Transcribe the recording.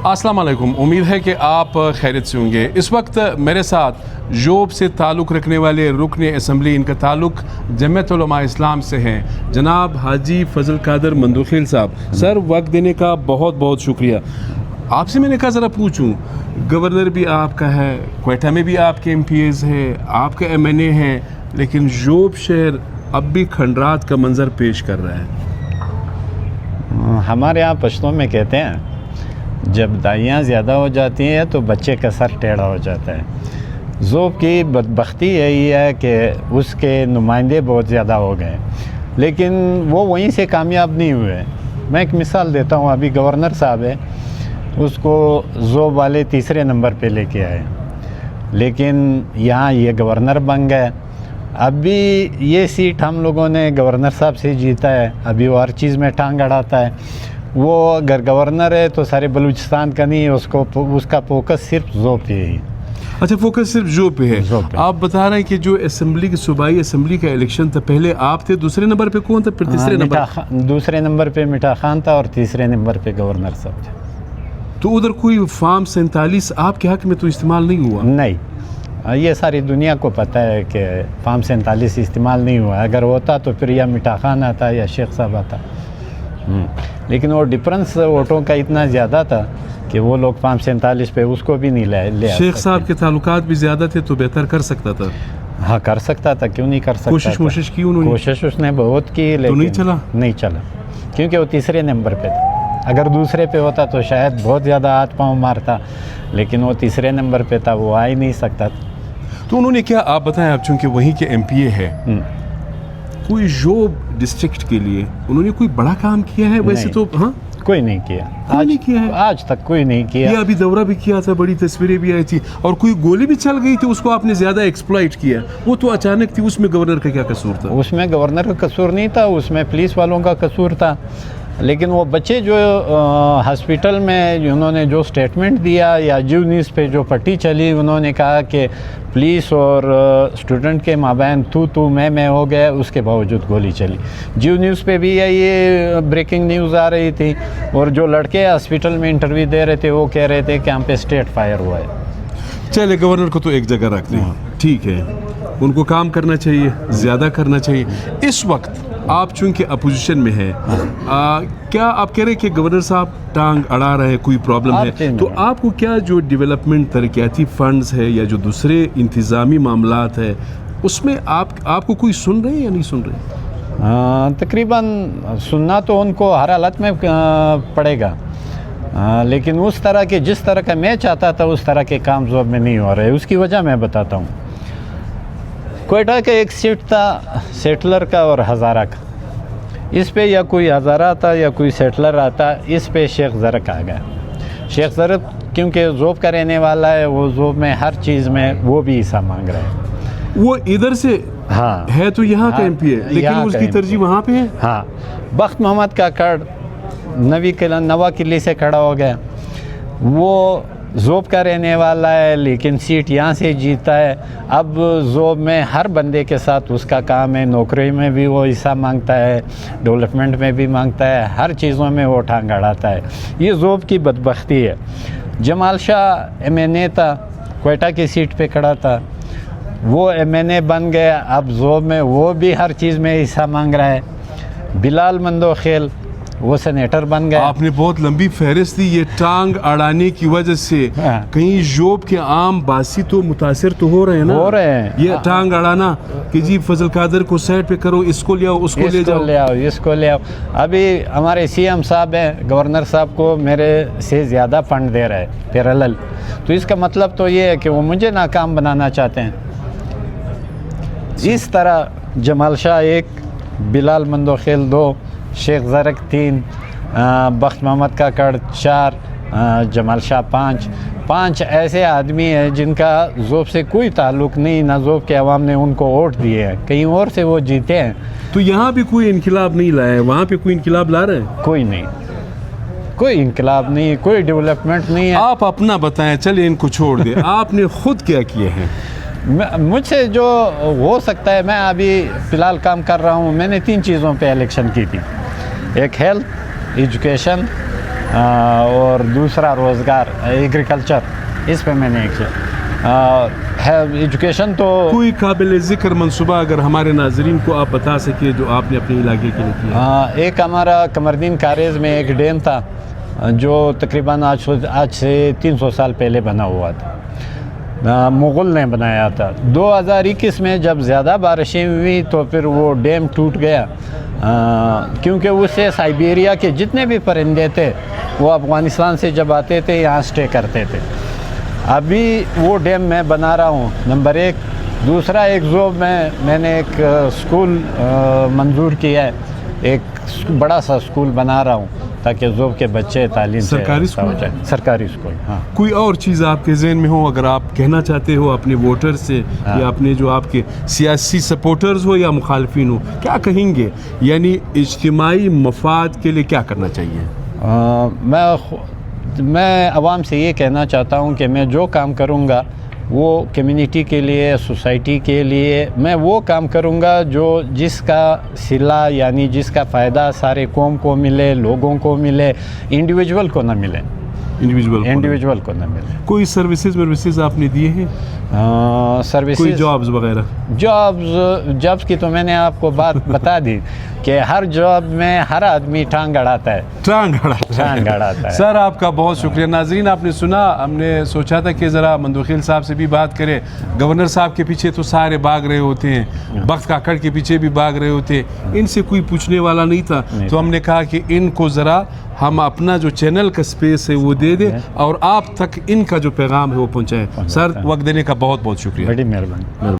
السلام علیکم، امید ہے کہ آپ خیریت سے ہوں گے۔ اس وقت میرے ساتھ جوب سے تعلق رکھنے والے رکن اسمبلی، ان کا تعلق جمعیت علماء اسلام سے ہیں، جناب حاجی فضل قادر مندوخیل صاحب۔ سر، وقت دینے کا بہت بہت شکریہ۔ آپ سے میں نے کہا ذرا پوچھوں، گورنر بھی آپ کا ہے، کوئٹہ میں بھی آپ کے ایم پی ایز ہے، آپ کا ایم این اے ہے، لیکن جوب شہر اب بھی کھنڈرات کا منظر پیش کر رہا ہے۔ ہمارے یہاں پشتوں میں کہتے ہیں جب دائیاں زیادہ ہو جاتی ہیں تو بچے کا سر ٹیڑھا ہو جاتا ہے۔ ذوب کی بدبختی یہی ہے کہ اس کے نمائندے بہت زیادہ ہو گئے، لیکن وہ وہیں سے کامیاب نہیں ہوئے۔ میں ایک مثال دیتا ہوں، ابھی گورنر صاحب ہے، اس کو ذوب والے تیسرے نمبر پہ لے کے آئے، لیکن یہاں یہ گورنر بن گئے۔ اب بھی یہ سیٹ ہم لوگوں نے گورنر صاحب سے جیتا ہے، ابھی وہ ہر چیز میں ٹانگ اڑاتا ہے۔ وہ اگر گورنر ہے تو سارے بلوچستان کا نہیں ہے، اس کا فوکس صرف ذوب پہ ہی۔ اچھا، فوکس صرف جوب پہ ہے۔ آپ بتا رہے ہیں کہ جو اسمبلی کی صوبائی اسمبلی کا الیکشن تھا، پہلے آپ تھے، دوسرے نمبر پہ کون تھا، پھر تیسرے نمبر؟ دوسرے نمبر پہ مٹھا خان تھا اور تیسرے نمبر پہ گورنر صاحب تھے۔ تو ادھر کوئی فارم 47 آپ کے حق میں تو استعمال نہیں ہوا؟ نہیں، یہ ساری دنیا کو پتہ ہے کہ فارم 47 استعمال نہیں ہوا۔ اگر ہوتا تو پھر یا مٹھا خان آتا یا شیخ صاحب آتا، لیکن وہ ڈفرنس ووٹوں کا اتنا زیادہ تھا کہ وہ لوگ فارم 47 پہ اس کو بھی نہیں لے آ شیخ صاحب کے تعلقات بھی زیادہ تھے تو بہتر کر سکتا تھا۔ ہاں، کر سکتا تھا، کیوں نہیں کر سکتا؟ کوشش کی انہوں نے؟ کوشش اس نے بہت کی، لیکن نہیں چلا کیونکہ وہ تیسرے نمبر پہ تھا۔ اگر دوسرے پہ ہوتا تو شاید بہت زیادہ ہاتھ پاؤں مارتا، لیکن وہ تیسرے نمبر پہ تھا، وہ آ ہی نہیں سکتا تھا۔ تو انہوں نے کیا، آپ بتائیں، آپ چونکہ وہیں کے ایم پی اے ہے، کوئی جوب ڈسٹرکٹ کے لیے انہوں نے کوئی بڑا کام کیا ہے؟ ویسے تو ہاں کوئی نہیں کیا، آج تک کوئی نہیں کیا۔ یہ ابھی دورہ بھی کیا تھا، بڑی تصویریں بھی آئی تھی، اور کوئی گولی بھی چل گئی تھی، اس کو آپ نے زیادہ ایکسپلائٹ کیا، وہ تو اچانک تھی۔ اس میں گورنر کا کیا قصور تھا؟ اس میں گورنر کا قصور نہیں تھا، اس میں پولیس والوں کا قصور تھا۔ لیکن وہ بچے جو ہاسپٹل میں انہوں نے جو سٹیٹمنٹ دیا یا جیو نیوز پہ جو پٹی چلی، انہوں نے کہا کہ پولیس اور اسٹوڈنٹ کے مابین تو میں ہو گیا، اس کے باوجود گولی چلی۔ جیو نیوز پہ بھی یہ بریکنگ نیوز آ رہی تھی، اور جو لڑکے ہاسپٹل میں انٹرویو دے رہے تھے وہ کہہ رہے تھے کہ ہم پہ اسٹیٹ فائر ہوا ہے۔ چلے، گورنر کو تو ایک جگہ رکھ دیں، ٹھیک ہے، ان کو کام کرنا چاہیے، زیادہ کرنا چاہیے۔ اس وقت آپ چونکہ اپوزیشن میں ہیں، کیا آپ کہہ رہے ہیں کہ گورنر صاحب ٹانگ اڑا رہے ہیں، کوئی پرابلم ہے؟ تو آپ کو کیا جو ڈیولپمنٹ ترقیاتی فنڈز ہے یا جو دوسرے انتظامی معاملات ہے، اس میں آپ کو کوئی سن رہے ہیں یا نہیں سن رہے؟ تقریباً سننا تو ان کو ہر حالت میں پڑے گا، لیکن اس طرح کے جس طرح کا میں چاہتا تھا اس طرح کے کام ذوب میں نہیں ہو رہے۔ اس کی وجہ میں بتاتا ہوں۔ کوئٹہ کا ایک سیٹ تھا سیٹلر کا اور ہزارہ کا، اس پہ یا کوئی ہزارہ آتا یا کوئی سیٹلر آتا، اس پہ شیخ زرق آ گیا۔ شیخ زرق کیونکہ ذوب کا رہنے والا ہے، وہ ذوب میں ہر چیز میں وہ بھی حصہ مانگ رہا ہے۔ وہ ادھر سے ہے تو یہاں کا ایم پی ہے، لیکن اس کی ترجیح وہاں پہ ہے۔ ہاں، بخت محمد کا کڑ نوا قلعے سے کھڑا ہو گیا، وہ ذوب کا رہنے والا ہے لیکن سیٹ یہاں سے جیتا ہے۔ اب ذوب میں ہر بندے کے ساتھ اس کا کام ہے، نوکری میں بھی وہ حصہ مانگتا ہے، ڈیولپمنٹ میں بھی مانگتا ہے، ہر چیزوں میں وہ ٹانگ اڑاتا ہے۔ یہ ذوب کی بدبختی ہے۔ جمال شاہ ایم این اے تھا، کوئٹہ کی سیٹ پہ کھڑا تھا، وہ ایم این اے بن گیا، اب ذوب میں وہ بھی ہر چیز میں حصہ مانگ رہا ہے۔ بلال مندوخیل وہ سینیٹر بن گیا۔ آپ نے بہت لمبی فہرست دی۔ یہ ٹانگ اڑانے کی وجہ سے کہیں جوب کے عام باسی تو متاثر تو ہو رہے ہیں نا؟ ہو رہے ہیں۔ یہ ٹانگ اڑانا کہ جی فضل قادر کو سائڈ پہ کرو، اس کو لے آؤ، اس کو لے جاؤ، اس کو لے آؤ۔ ابھی ہمارے سی ایم صاحب ہیں، گورنر صاحب کو میرے سے زیادہ فنڈ دے رہے ہیں پیرالل، تو اس کا مطلب تو یہ ہے کہ وہ مجھے ناکام بنانا چاہتے ہیں۔ اس طرح جمال شاہ 1، بلال مندوخیل 2، شیخ زرق 3، بخت محمد کا کڑ 4، جمال شاہ 5 ایسے آدمی ہیں جن کا ذوب سے کوئی تعلق نہیں، نہ ذوب کے عوام نے ان کو ووٹ دیے ہیں، کہیں اور سے وہ جیتے ہیں۔ تو یہاں بھی کوئی انقلاب نہیں لایا ہے، وہاں پہ کوئی انقلاب لا رہے ہیں؟ کوئی نہیں، کوئی انقلاب نہیں، کوئی ڈیولپمنٹ نہیں ہے۔ آپ اپنا بتائیں، چلے ان کو چھوڑ دیں، آپ نے خود کیا کیے ہیں؟ مجھ سے جو ہو سکتا ہے، میں ابھی فی الحال کام کر رہا ہوں۔ میں نے 3 چیزوں پہ الیکشن کی تھی، ایک ہیلتھ، ایجوکیشن اور دوسرا روزگار ایگریکلچر، اس پہ میں نے ایک ایجوکیشن تو کوئی قابل ذکر منصوبہ اگر ہمارے ناظرین کو آپ بتا سکے جو آپ نے اپنے علاقے کے لیے کیا؟ ایک ہمارا قمردین کاریز میں ایک ڈیم تھا جو تقریباً آج سے 300 سال پہلے بنا ہوا تھا، مغل نے بنایا تھا۔ 2021 میں جب زیادہ بارشیں ہوئی تو پھر وہ ڈیم ٹوٹ گیا، کیونکہ اس سے سائبیریا کے جتنے بھی پرندے تھے وہ افغانستان سے جب آتے تھے یہاں سٹے کرتے تھے۔ ابھی وہ ڈیم میں بنا رہا ہوں، نمبر 1۔ دوسرا ایک ذوب میں نے ایک اسکول منظور کیا ہے، ایک بڑا سا اسکول بنا رہا ہوں تاکہ ذوب کے بچے تعلیم سے سرکاری اسکول؟ ہو جائے، سرکاری اسکول۔ ہاں، کوئی اور چیز آپ کے ذہن میں ہو اگر آپ کہنا چاہتے ہو اپنے ووٹر سے یا اپنے جو آپ کے سیاسی سپورٹرز ہو یا مخالفین ہو، کیا کہیں گے؟ یعنی اجتماعی مفاد کے لیے کیا کرنا چاہیے؟ میں عوام سے یہ کہنا چاہتا ہوں کہ میں جو کام کروں گا وہ کمیونٹی کے لیے، سوسائٹی کے لیے میں وہ کام کروں گا جس کا صلہ یعنی جس کا فائدہ سارے قوم کو ملے، لوگوں کو ملے، انڈیویجول کو نہ ملے، انڈیویجول کو نہ ملے۔ کوئی سروسز آپ نے دیے ہیں؟ سروسز، کوئی جابز وغیرہ؟ جابز کی تو میں نے آپ کو بات بتا دی کہ ہر جاب میں ہر آدمی ٹانگ اڑاتا ہے، ٹانگ اڑاتا ہے۔ سر آپ کا بہت شکریہ۔ ناظرین آپ نے سنا، ہم نے سوچا تھا کہ ذرا مندوخیل صاحب سے بھی بات کریں۔ گورنر صاحب کے پیچھے تو سارے بھاگ رہے ہوتے ہیں، بخت کاکڑ کے پیچھے بھی بھاگ رہے ہوتے ہیں، ان سے کوئی پوچھنے والا نہیں تھا، تو ہم نے کہا کہ ان کو ذرا ہم اپنا جو چینل کا سپیس ہے وہ دے دیں اور آپ تک ان کا جو پیغام ہے وہ پہنچائیں۔ سر وقت دینے کا بہت بہت شکریہ۔ بڑی مہربانی۔